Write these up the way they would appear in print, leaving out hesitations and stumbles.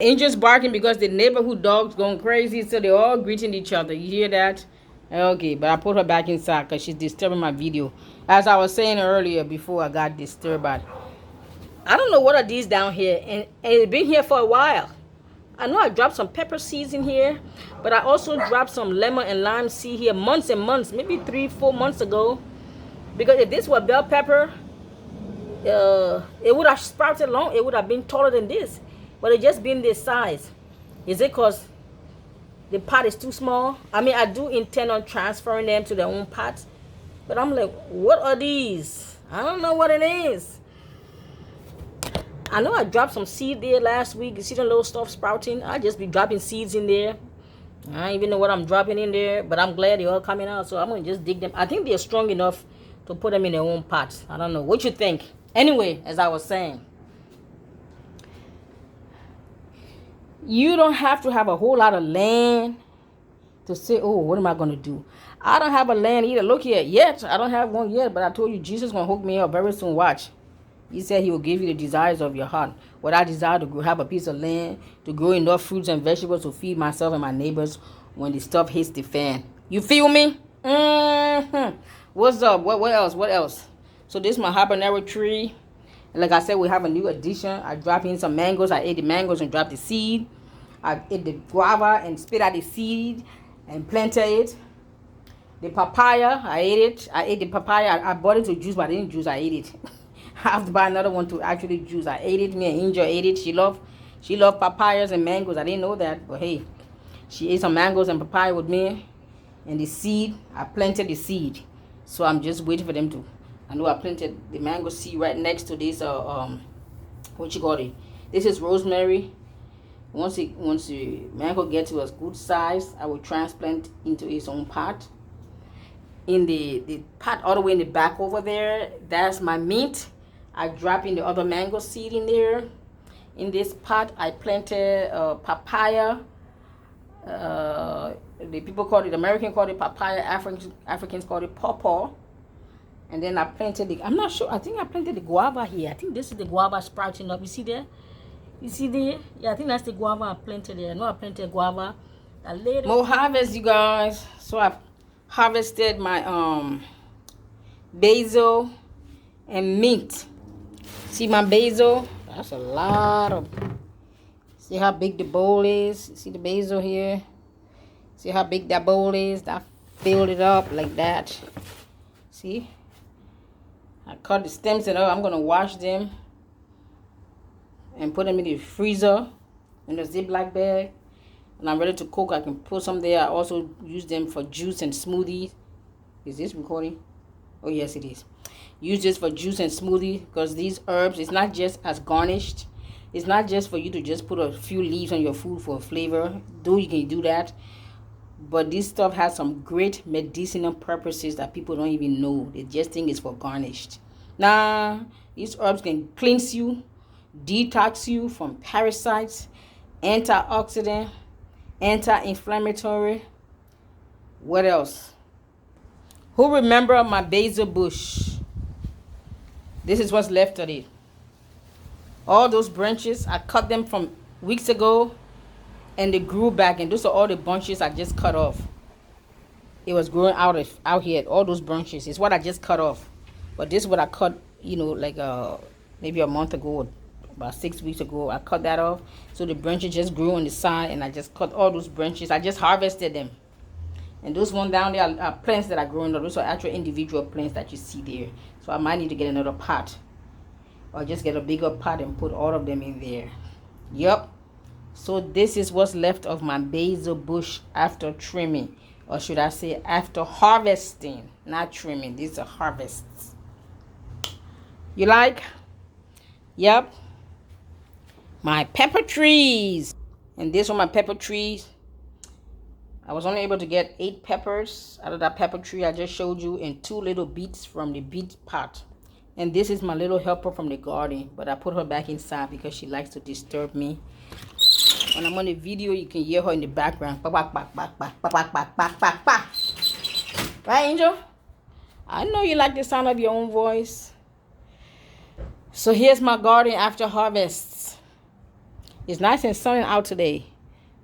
Angel's barking because the neighborhood dog's going crazy, so they're all greeting each other. You hear that? Okay, but I put her back inside because she's disturbing my video. As I was saying earlier before I got disturbed by, I don't know what are these down here, and it's been here for a while. I know I dropped some pepper seeds in here, but I also dropped some lemon and lime seed here months and months, maybe 3, 4 months ago. Because if this were bell pepper, it would have sprouted long. It would have been taller than this, but it just been this size. Is it because the pot is too small? I mean, I do intend on transferring them to their own pots, but I'm like, what are these? I don't know what it is. I know I dropped some seed there last week. You see the little stuff sprouting? I just be dropping seeds in there. I don't even know what I'm dropping in there, but I'm glad they're all coming out, so I'm gonna just dig them. I think they're strong enough to put them in their own pots. I don't know what you think. Anyway, as I was saying, you don't have to have a whole lot of land to say, oh, what am I going to do? I don't have a land either. Look here, yet. I don't have one yet, but I told you Jesus going to hook me up very soon. Watch. He said he will give you the desires of your heart. What I desire to have a piece of land, to grow enough fruits and vegetables to feed myself and my neighbors when the stuff hits the fan. You feel me? What's up? What else? What else? So this is my habanero tree. Like I said, we have a new addition. I dropped in some mangoes. I ate the mangoes and dropped the seed. I ate the guava and spit out the seed and planted it. The papaya, I ate it. I ate the papaya. I bought it to juice, but I didn't juice. I ate it. I have to buy another one to actually juice. I ate it. Me and Angel ate it. She loved papayas and mangoes. I didn't know that, but hey, she ate some mangoes and papaya with me. And the seed, I planted the seed. So I'm just waiting for them to. I know I planted the mango seed right next to this. What you call it? This is rosemary. Once the mango gets to a good size, I will transplant into its own pot. In the pot all the way in the back over there, that's my mint. I drop in the other mango seed in there. In this pot, I planted papaya. The people call it, American call it papaya, Africans call it pawpaw. And then I planted I'm not sure, I think I planted the guava here. I think this is the guava sprouting up. You see there? You see there? Yeah, I think that's the guava I planted there. I know I planted guava. More harvest, you guys. So I harvested my basil and mint. See my basil? That's a lot of. See how big the bowl is? See the basil here? See how big that bowl is? I filled it up like that. See? I cut the stems and all. I'm going to wash them and put them in the freezer in the Ziploc bag. When I'm ready to cook, I can put some there. I also use them for juice and smoothies. Is this recording? Oh, yes, it is. Use this for juice and smoothie because these herbs, it's not just as garnished. It's not just for you to just put a few leaves on your food for flavor. Though you can do that. But this stuff has some great medicinal purposes that people don't even know. They just think it's for garnished. Nah, these herbs can cleanse you, detox you from parasites, antioxidant, anti-inflammatory. What else? Who remember my basil bush? This is what's left of it. All those branches, I cut them from weeks ago. And they grew back, and those are all the bunches I just cut off. It was growing out here, all those branches. It's what I just cut off. But this is what I cut, like maybe a month ago, or about 6 weeks ago. I cut that off. So the branches just grew on the side, and I just cut all those branches. I just harvested them. And those one down there are plants that are growing up. Those are actual individual plants that you see there. So I might need to get another pot. Or just get a bigger pot and put all of them in there. Yup. So this is what's left of my basil bush after trimming. Or should I say after harvesting. Not trimming. These are harvests. You like? Yep. My pepper trees. And these are my pepper trees. I was only able to get 8 peppers out of that pepper tree I just showed you. And 2 little beets from the beet pot. And this is my little helper from the garden. But I put her back inside because she likes to disturb me. When I'm on the video, you can hear her in the background. Right, Angel? I know you like the sound of your own voice. So here's my garden after harvest. It's nice and sunny out today.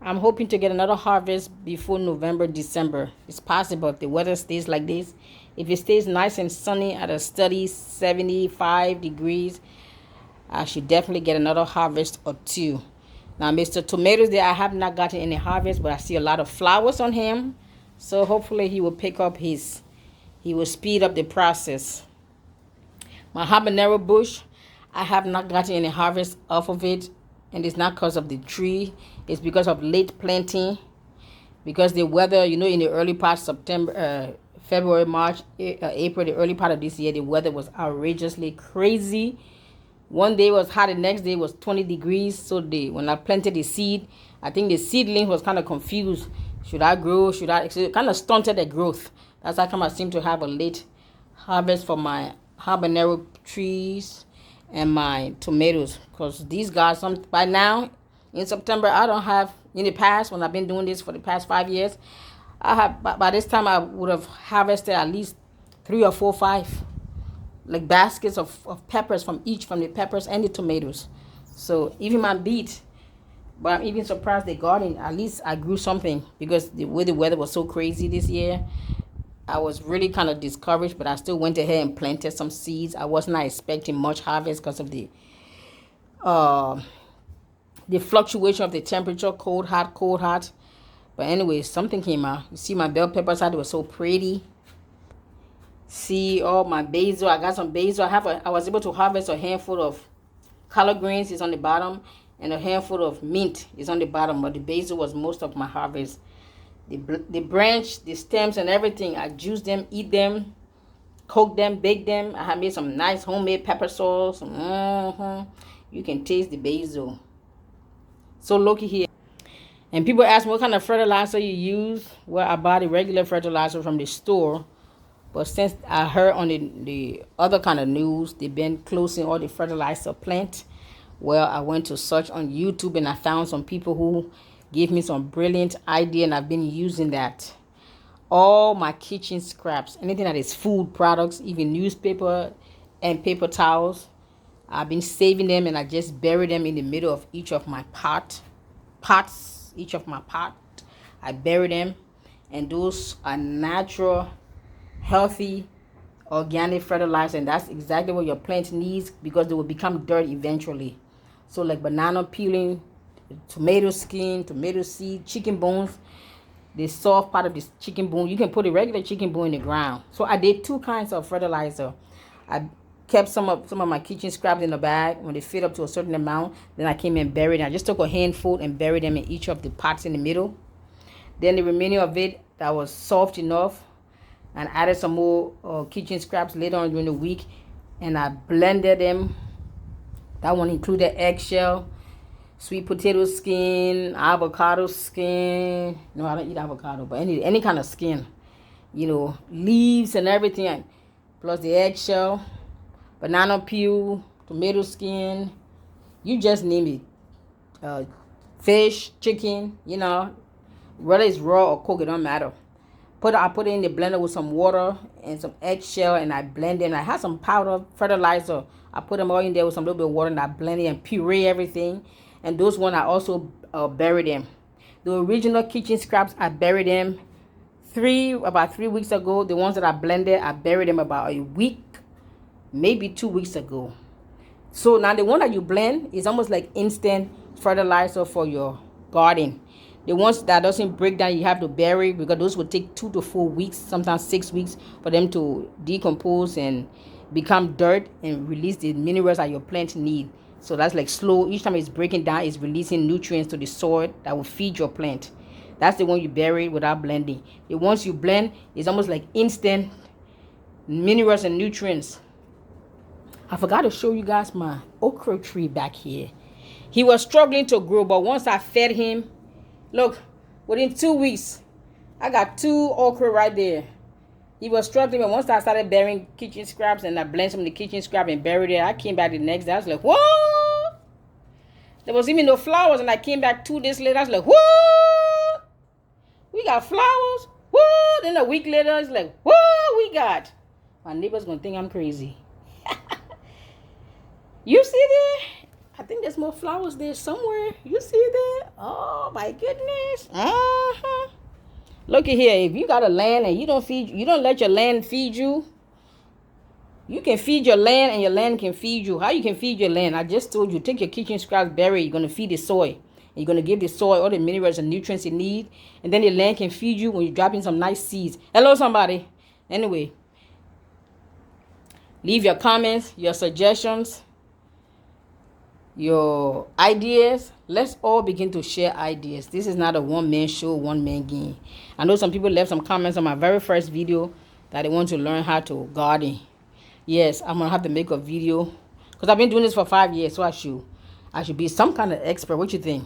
I'm hoping to get another harvest before November, December. It's possible if the weather stays like this. If it stays nice and sunny at a steady 75 degrees, I should definitely get another harvest or two. Now, Mr. Tomatoes there, I have not gotten any harvest, but I see a lot of flowers on him. So hopefully he will pick up he will speed up the process. My habanero bush, I have not gotten any harvest off of it. And it's not because of the tree. It's because of late planting. Because the weather, in the early part of September, February, March, April, the early part of this year, the weather was outrageously crazy. One day was hot, the next day was 20 degrees. So when I planted the seed, I think the seedling was kind of confused. Should I grow? So it kind of stunted the growth. That's how come I seem to have a late harvest for my habanero trees and my tomatoes. Because these guys, by now, in September, I don't have, in the past, when I've been doing this for the past 5 years, by this time I would have harvested at least 3 or 4, 5 like baskets of peppers from the peppers and the tomatoes. So even my beet, but I'm even surprised the garden, at least I grew something, because the way the weather was so crazy this year, I was really kind of discouraged, but I still went ahead and planted some seeds. I was not expecting much harvest because of the fluctuation of the temperature, cold, hot. But anyway, something came out. You see my bell peppers, how they were so pretty. See all my basil. I got some basil. I was able to harvest a handful of collard greens is on the bottom, and a handful of mint is on the bottom. But the basil was most of my harvest. The branch, the stems, and everything, I juice them, eat them, cook them, bake them. I have made some nice homemade pepper sauce. You can taste the basil. So looky here. And people ask me what kind of fertilizer you use. Well, I buy the regular fertilizer from the store. But since I heard on the other kind of news, they've been closing all the fertilizer plant. Well, I went to search on YouTube and I found some people who gave me some brilliant idea, and I've been using that. All my kitchen scraps, anything that is food products, even newspaper and paper towels, I've been saving them, and I just bury them in the middle of each of my pots. I bury them, and those are natural, healthy, organic fertilizer, and that's exactly what your plant needs, because they will become dirt eventually. So like banana peeling, tomato skin, tomato seed, chicken bones, the soft part of this chicken bone, you can put a regular chicken bone in the ground. So I did 2 kinds of fertilizer. I kept some of my kitchen scraps in the bag. When they fit up to a certain amount, then I came and buried them. I just took a handful and buried them in each of the pots in the middle. Then the remaining of it that was soft enough, and added some more kitchen scraps later on during the week, and I blended them. That one included eggshell, sweet potato skin, avocado skin. No, I don't eat avocado, but any kind of skin, leaves and everything, plus the eggshell, banana peel, tomato skin, you just name it. Fish, chicken, whether it's raw or cooked, it don't matter. I put it in the blender with some water and some eggshell, and I blend it. And I had some powder fertilizer. I put them all in there with some little bit of water, and I blend it and puree everything. And those ones I also bury them. The original kitchen scraps, I buried them about 3 weeks ago. The ones that I blended, I buried them about a week, maybe 2 weeks ago. So now the one that you blend is almost like instant fertilizer for your garden. The ones that doesn't break down, you have to bury, because those will take 2 to 4 weeks, sometimes 6 weeks, for them to decompose and become dirt and release the minerals that your plant need. So that's like slow. Each time it's breaking down, it's releasing nutrients to the soil that will feed your plant. That's the one you bury without blending. The ones you blend is almost like instant minerals and nutrients. I forgot to show you guys my okra tree back here. He was struggling to grow, but once I fed him, look, within 2 weeks, I got 2 okra right there. He was struggling, but once I started burying kitchen scraps and I blended some of the kitchen scrap and buried it, I came back the next day. I was like, what? There was even no flowers, and I came back 2 days later. I was like, what? We got flowers? What? Then a week later, it's like, what we got? My neighbor's going to think I'm crazy. You see there? I think there's more flowers there somewhere. You see that? Oh my goodness. Uh-huh. Look at here. If you got a land and you don't let your land feed you, you can feed your land and your land can feed you. How you can feed your land? I just told you, take your kitchen scraps, bury it. You're going to feed the soil. You're going to give the soil all the minerals and nutrients it needs. And then the land can feed you when you drop in some nice seeds. Hello, somebody. Anyway, leave your comments, your suggestions, your ideas. Let's all begin to share ideas. This is not a one-man show, one-man game. I know some people left some comments on my very first video that they want to learn how to garden. Yes, I'm gonna have to make a video because I've been doing this for 5 years, so I should be some kind of expert. What you think?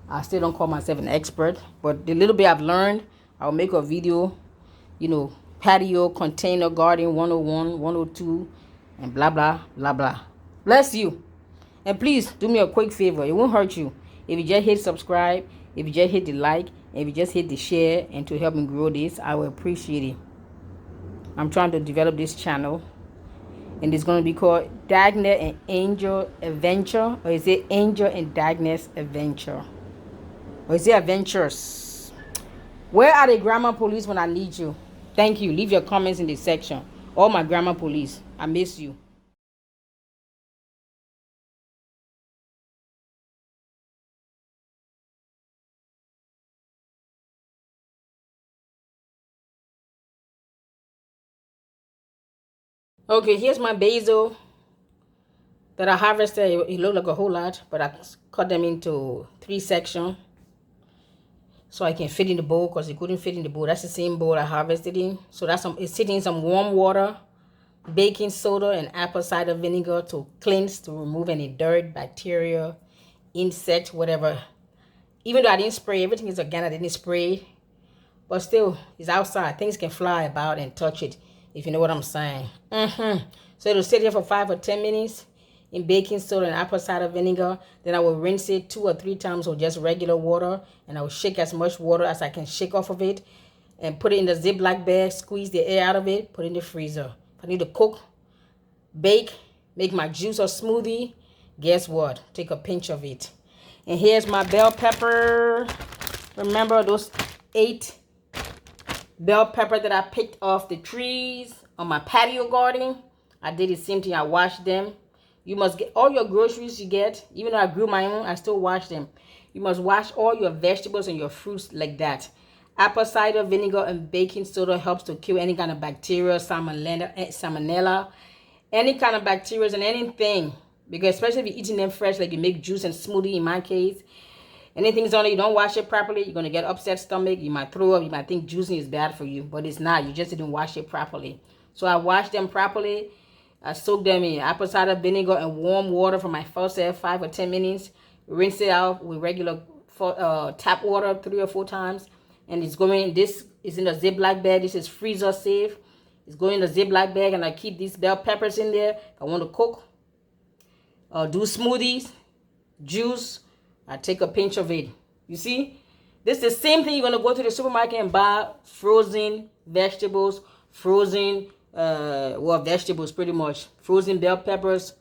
I still don't call myself an expert, but the little bit I've learned, I'll make a video, patio, container, garden 101, 102, and blah, blah, blah, blah. Bless you. And please do me a quick favor. It won't hurt you. If you just hit subscribe, if you just hit the like, and if you just hit the share, and to help me grow this, I will appreciate it. I'm trying to develop this channel, and it's going to be called Dagner and Angel Adventure, or is it Angel and Dagner's Adventure, or is it Adventures? Where are the grammar police when I need you? Thank you. Leave your comments in the section. All my grammar police, I miss you. Okay, here's my basil that I harvested. It looked like a whole lot, but I cut them into 3 sections so I can fit in the bowl because it couldn't fit in the bowl. That's the same bowl I harvested in. So it's sitting in some warm water, baking soda, and apple cider vinegar to cleanse, to remove any dirt, bacteria, insect, whatever. Even though I didn't spray, everything is organic. I didn't spray, but still, it's outside. Things can fly about and touch it, if you know what I'm saying. So it'll sit here for 5 or 10 minutes in baking soda and apple cider vinegar. Then I will rinse it 2 or 3 times with just regular water, and I will shake as much water as I can shake off of it, and put it in the Ziploc bag, squeeze the air out of it, put it in the freezer. If I need to cook, bake, make my juice or smoothie, guess what? Take a pinch of it. And here's my bell pepper. Remember those 8 bell pepper that I picked off the trees on my patio garden? I did the same thing. I washed them. You must get all your groceries you get. Even though I grew my own, I still wash them. You must wash all your vegetables and your fruits like that. Apple cider vinegar and baking soda helps to kill any kind of bacteria, salmonella, any kind of bacteria and anything. Because especially if you're eating them fresh, like you make juice and smoothie in my case, anything's on it, you don't wash it properly, you're going to get upset stomach, you might throw up, you might think juicing is bad for you, but it's not. You just didn't wash it properly. So I washed them properly. I soaked them in apple cider vinegar and warm water for my first 5 or 10 minutes. Rinse it out with regular tap water 3 or 4 times. And it's going, this is in a Ziploc bag. This is freezer safe. It's going in a Ziploc bag, and I keep these bell peppers in there. If I want to cook, do smoothies, juice, I take a pinch of it. You see? This is the same thing. You're going to go to the supermarket and buy frozen vegetables, frozen vegetables pretty much. Frozen bell peppers,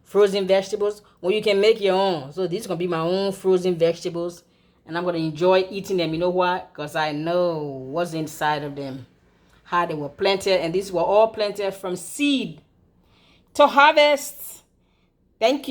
frozen vegetables. Well, you can make your own. So these are going to be my own frozen vegetables. And I'm going to enjoy eating them. You know why? Because I know what's inside of them. How they were planted. And these were all planted from seed to harvest. Thank you.